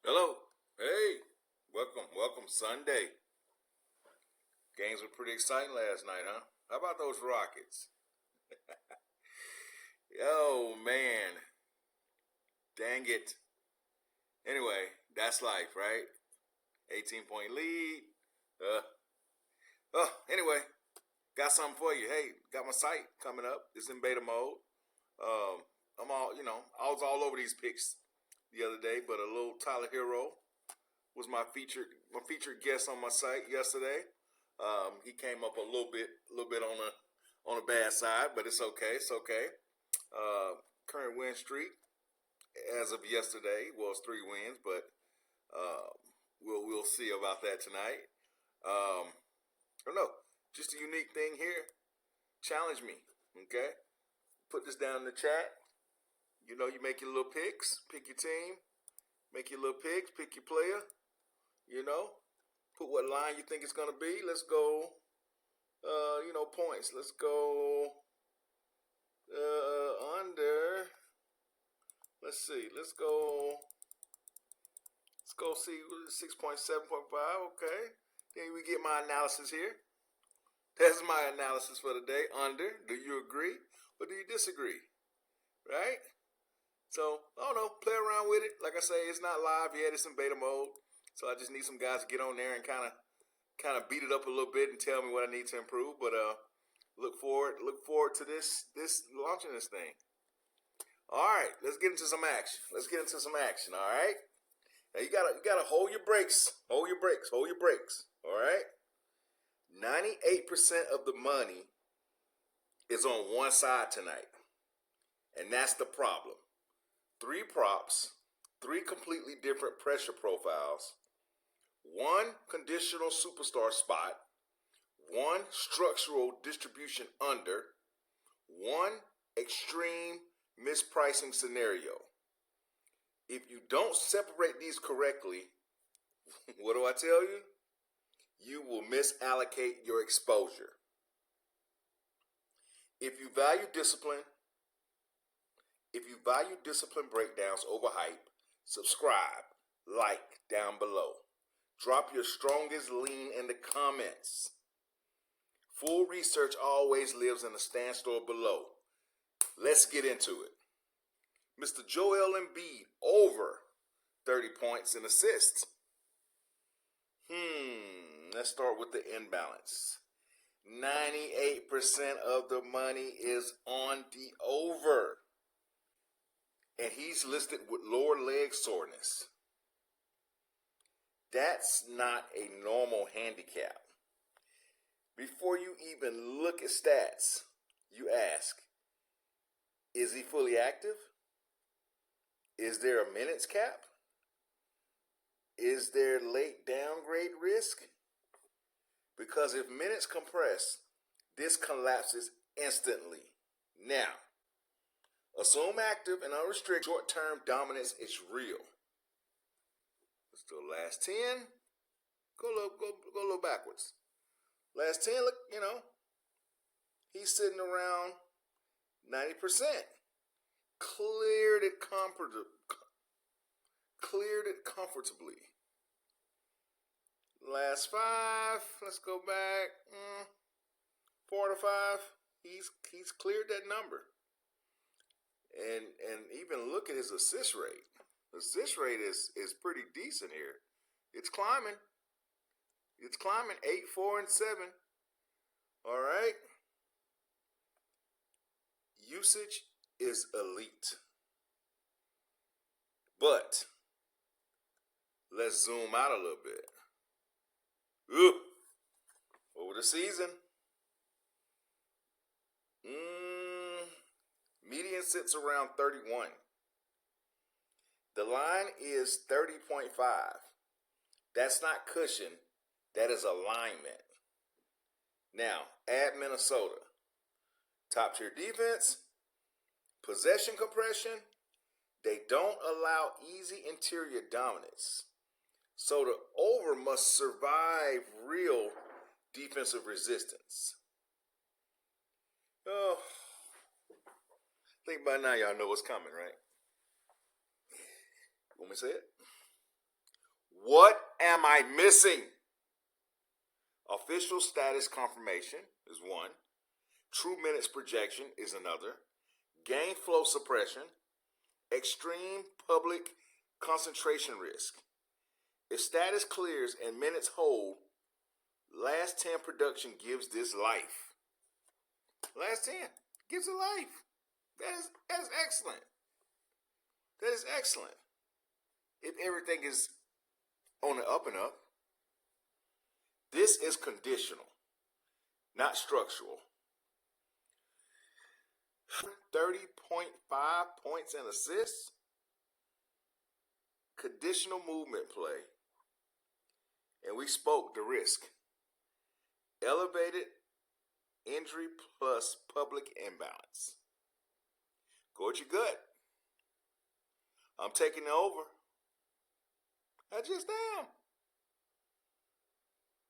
Hello. Hey. Welcome Sunday. Games were pretty exciting last night, huh? How about those Rockets? Yo, man. Dang it. Anyway, that's life, right? 18-point lead. Anyway, got something for you. Hey, got my site coming up. It's in beta mode. I was all over these picks the other day, but a little Tyler Hero was my featured guest on my site yesterday. He came up a little bit on the bad side, but it's okay. It's okay. Current win streak as of yesterday was 3 wins, but we'll see about that tonight. I don't know. Just a unique thing here. Challenge me, okay? Put this down in the chat. You know, you make your little picks, pick your team, make your little picks, pick your player. You know, put what line you think it's gonna be. Let's go. Points. Let's go under. Let's see. Let's go see 6.7.5. Okay. Then we get my analysis here. That's my analysis for the day. Under. Do you agree or do you disagree? Right? So, I don't know. Play around with it. Like I say, it's not live yet. It's in beta mode. So I just need some guys to get on there and kind of beat it up a little bit and tell me what I need to improve. But look forward to this launching this thing. All right, let's get into some action. All right. Now you gotta hold your brakes. Hold your brakes. All right. 98% of the money is on one side tonight, and that's the problem. 3 props, 3 completely different pressure profiles, 1 conditional superstar spot, 1 structural distribution under, 1 extreme mispricing scenario. If you don't separate these correctly, what do I tell you? You will misallocate your exposure. If you value discipline breakdowns over hype, subscribe, like down below. Drop your strongest lean in the comments. Full research always lives in the standstill below. Let's get into it. Mr. Joel Embiid over 30 points and assists. Let's start with the imbalance. 98% of the money is on the over. And he's listed with lower leg soreness. That's not a normal handicap. Before you even look at stats, you ask, is he fully active? Is there a minutes cap? Is there late downgrade risk? Because if minutes compress, this collapses instantly. Now, assume active and unrestricted short-term dominance is real. Let's do last 10. Go a little backwards. Last 10, look, he's sitting around 90%. Cleared it comfortably. Last 5, let's go back. 4 to 5, he's cleared that number. And even look at his assist rate. Assist rate is pretty decent here. It's climbing. 8, 4, and 7. All right. Usage is elite. But let's zoom out a little bit. Over the season, median sits around 31. The line is 30.5. That's not cushion. That is alignment. Now, add Minnesota. Top tier defense, possession compression. They don't allow easy interior dominance. So the over must survive real defensive resistance. Oh, I think by now y'all know what's coming, right? Want me to say it? What am I missing? Official status confirmation is one. True minutes projection is another. Game flow suppression. Extreme public concentration risk. If status clears and minutes hold, last 10 production gives this life. Last 10 gives it life. That is excellent. That is excellent. If everything is on the up and up, this is conditional, not structural. 30.5 points and assists. Conditional movement play. And we spoke the risk. Elevated injury plus public imbalance. Go with your gut. I'm taking it over. I just am.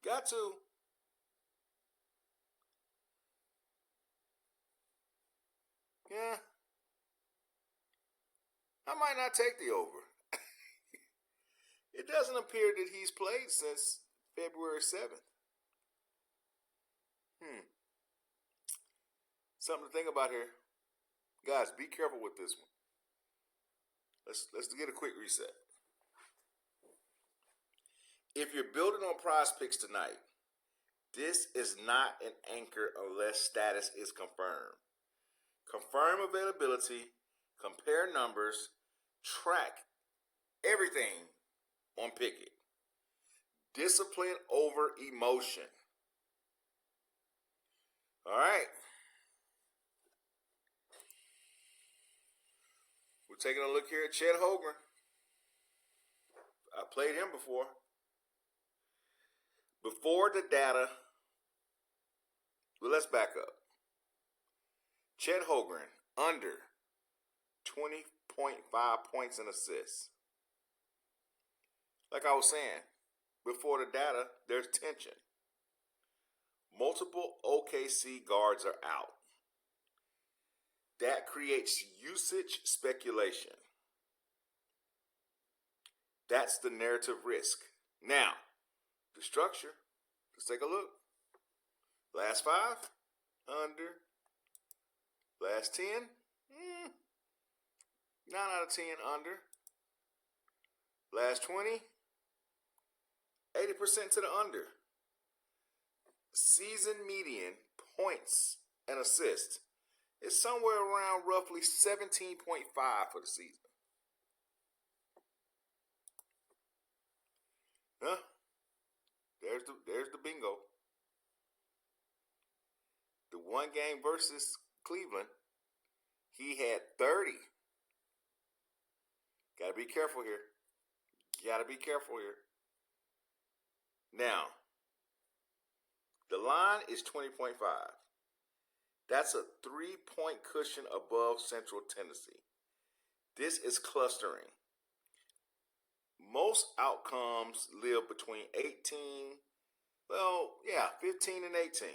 Got to. Yeah. I might not take the over. It doesn't appear that he's played since February 7th. Something to think about here. Guys, be careful with this one. Let's get a quick reset. If you're building on PrizePicks tonight, this is not an anchor unless status is confirmed. Confirm availability, compare numbers, track everything on Pikkit. Discipline over emotion. All right. We're taking a look here at Chet Holmgren. I played him before. Before the data, well, let's back up. Chet Holmgren, under 20.5 points and assists. Like I was saying, before the data, there's tension. Multiple OKC guards are out. That creates usage speculation. That's the narrative risk. Now, the structure, let's take a look. Last 5, under. Last 10, 9 out of 10 under. Last 20, 80% to the under. Season median points and assists is somewhere around roughly 17.5 for the season. Huh? There's the bingo. The one game versus Cleveland, he had 30. Gotta be careful here. Now, the line is 20.5. That's a 3-point cushion above Central Tennessee. This is clustering. Most outcomes live between 15 and 18.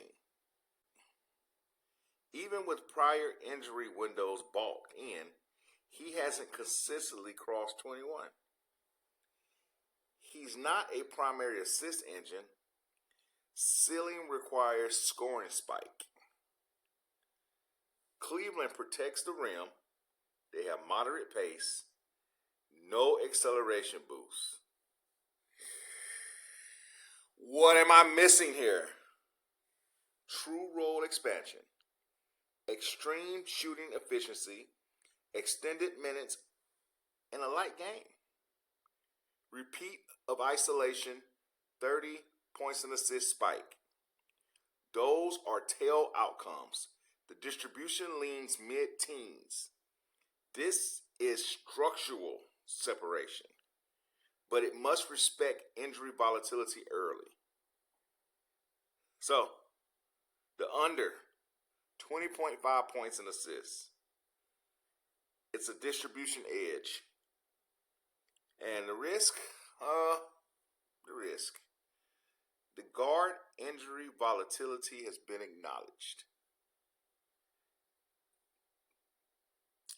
Even with prior injury windows bulked in, he hasn't consistently crossed 21. He's not a primary assist engine. Ceiling requires scoring spike. Cleveland protects the rim. They have moderate pace. No acceleration boost. What am I missing here? True role expansion. Extreme shooting efficiency. Extended minutes. And a light game. Repeat of isolation. 30 points and assist spike. Those are tail outcomes. The distribution leans mid-teens. This is structural separation, but it must respect injury volatility early. So, the under, 20.5 points and assists. It's a distribution edge. And the risk, the guard injury volatility has been acknowledged.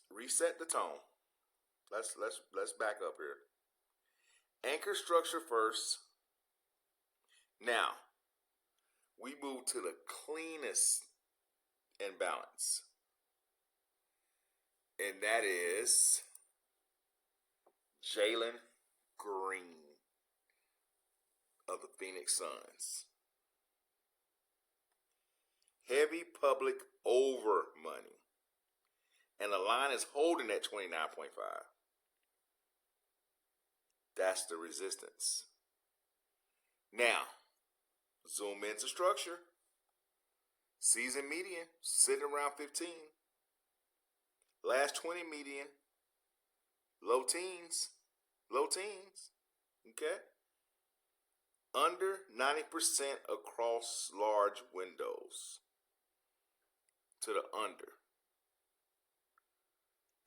Reset the tone. Let's back up here. Anchor structure first. Now, we move to the cleanest imbalance. And that is Jalen Green of the Phoenix Suns. Heavy public over money. And the line is holding at 29.5. That's the resistance. Now, zoom into structure. Season median sitting around 15. Last 20 median, low teens. Okay? Under 90% across large windows. To the under.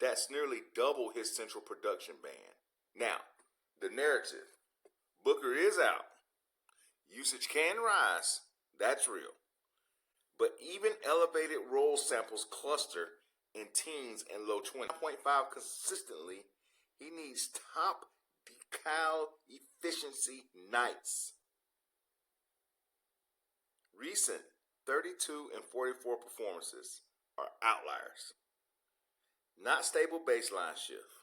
That's nearly double his central production band. Now, the narrative. Booker is out. Usage can rise. That's real. But even elevated roll samples cluster in teens and low 20. 9.5 consistently. He needs top decal efficiency nights. Recent 32 and 44 performances are outliers. Not stable baseline shift.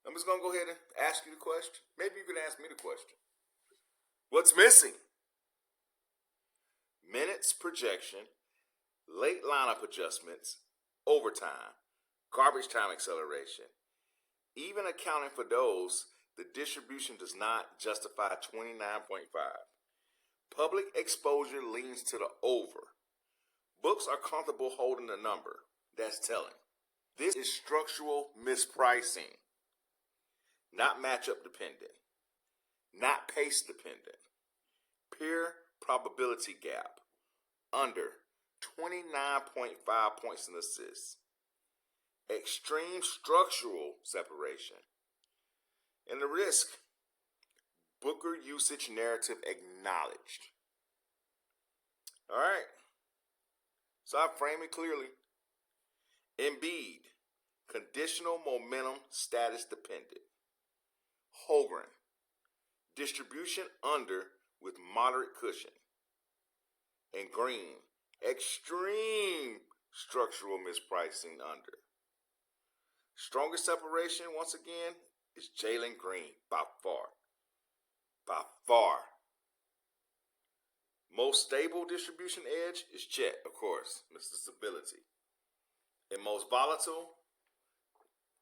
I'm just going to go ahead and ask you the question. Maybe you can ask me the question. What's missing? Minutes projection, late lineup adjustments, overtime, garbage time acceleration. Even accounting for those, the distribution does not justify 29.5. Public exposure leans to the over. Books are comfortable holding the number. That's telling. This is structural mispricing. Not matchup dependent. Not pace dependent. Pure probability gap. Under 29.5 points and assists. Extreme structural separation. And the risk. Booker usage narrative acknowledged. All right. So I frame it clearly. Embiid, conditional momentum status dependent. Holmgren, distribution under with moderate cushion. And Green, extreme structural mispricing under. Strongest separation, once again, is Jalen Green by far. By far. Most stable distribution edge is Chet, of course, Mr. Stability. And most volatile,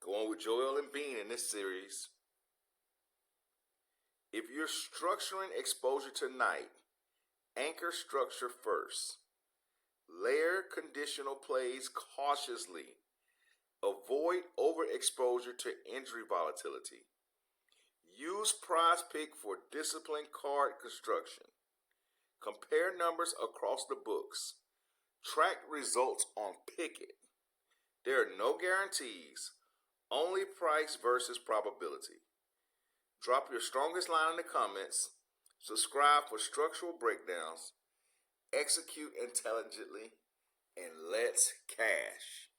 going with Joel Embiid in this series. If you're structuring exposure tonight, anchor structure first. Layer conditional plays cautiously. Avoid overexposure to injury volatility. Use PrizePicks for disciplined card construction. Compare numbers across the books. Track results on Pikkit. There are no guarantees, only price versus probability. Drop your strongest line in the comments. Subscribe for structural breakdowns. Execute intelligently. And let's cash.